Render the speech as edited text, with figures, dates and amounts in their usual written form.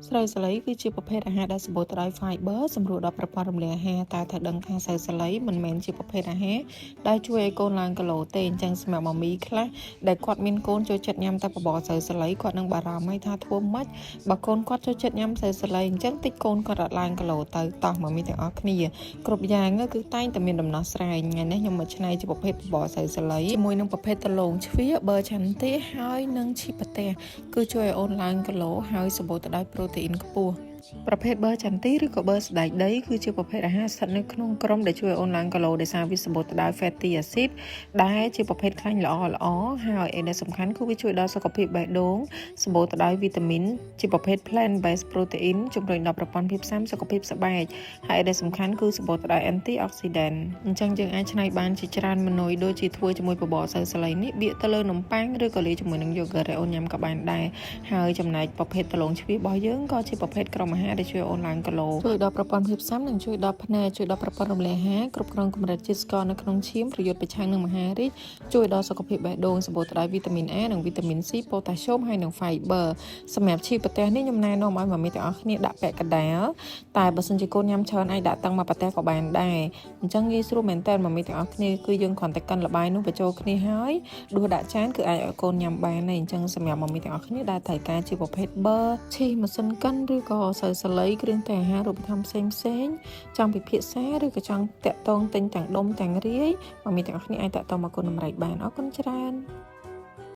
ស្រូវសាឡីគឺជាប្រភេទអាហារដែលសម្បូរទៅដោយ fiber សម្រួលដល់ប្រព័ន្ធរំលាយអាហារតែត្រូវដឹងថាស្រូវសាឡីមិនមែនជាប្រភេទអាហារដែលជួយឲ្យកូនឡើងគីឡូទេអញ្ចឹងសម្រាប់ម៉ាមីខ្លះដែលគាត់មានកូនចូលចិត្តញ៉ាំតែបបរស្រូវសាឡីគាត់នឹងបារម្ភថាធ្វើម៉េចបើកូនគាត់ចូលចិត្តញ៉ាំស្រូវសាឡីអញ្ចឹងតិចកូនគាត់អត់ឡើងគីឡូទៅតោះម៉ាមីទាំងអស់គ្នាគ្រប់យ៉ាងគឺតែងតែមានដំណោះស្រាយថ្ងៃនេះខ្ញុំមកឆ្នៃជាប្រភេទបបរស្រូវសាឡីជាមួយនឹងប្រភេទដលងជ្វាប៊ឺឆាន់ទេហើយនឹងឈីប្រទេសគឺជួយឲ្យអូនឡើងគីឡូហើយសម្បូរទៅដោយប្រូតេអ៊ីនខ្ពស់ប្រភេទប៊ឺចន្ទីឬក៏ប៊ឺស្ដែកដីគឺជាប្រភេទអាហារស្ថិតនៅក្នុងក្រុមដែលជួយឲ្យអូនឡើងគីឡូដោយសារវាសម្បូរទៅដោយ fatty acid ដែលជាប្រភេទខ្លាញ់ល្អហើយដែលសំខាន់គឺវាជួយដល់សុខភាពបេះដូងសម្បូរទៅដោយវីតាមីនជាប្រភេទ plant based protein ជំរុញដល់ប្រព័ន្ធភាពស៊ាំសុខភាពស្បែកហើយដែលសំខាន់គឺសម្បូរទៅដោយ antioxidant អញ្ចឹងយើងអាចច្នៃបានជាច្រើនម៉ឺនុយដូចជាធ្វើជាមួយបបរស្រូវសាឡីនេះបៀកទៅលើនំប៉័ងឬក៏លាយជាមួយនឹង yogurt ឲ្យអូនញ៉ាំក៏បានដែរហើយចំណែកប្រភេទដលងជ្វារបស់យើងក៏ជាប្រភេទក្រុមអាហារដែលជួយអូនឡើងគីឡូជួយដល់ប្រព័ន្ធភាពស៊ាំនិងជួយដល់ភ្នែកជួយដល់ប្រព័ន្ធរំលាយអាហារគ្រប់គ្រងកម្រិតជាតិស្ករនៅក្នុងឈាមប្រយុទ្ធប្រឆាំងនឹងមហារីកជួយដល់សុខភាពបេះដូងសម្បូរទៅដោយវីតាមីន A និងវីតាមីន C ប៉ូតាស្យូមហើយនិង fiber សម្រាប់ឈីប្រទេសនេះខ្ញុំណែនាំឲ្យម៉ាមីទាំងអស់គ្នាដាក់ពាក់កណ្ដាលតែបើសិនជាកូនញ៉ាំច្រើនអាចដាក់តាំងមកប្រទេសក៏បានដែរអញ្ចឹងងាយស្រួលមែនតើម៉ាមីទាំងអស់គ្នាគឺយើងគ្រាន់តែកិនល្បាយនោះបញ្ចូលគ្នាហើយដួសដាក់ចានគឺអាចឲ្យកូនញ៉ាំបានហើយអញ្ចឹងសម្រាប់ម៉ាមីទាំងអស់គ្នាដែលត្រូវការជាប្រភេទប៊ឺឈីម៉ាស៊ីនកិនឬក៏ស្រូវសាឡីគ្រឿងតែអាហាររូបធម្មផ្សេងចង់ពិភាក្សាឬក៏ចង់តាក់ទងទិញទាំងដុំទាំងរាយម៉ាមីទាំងអស់គ្នាអាចតាក់ទងមកគុណតម្រៃបានអរគុណច្រើន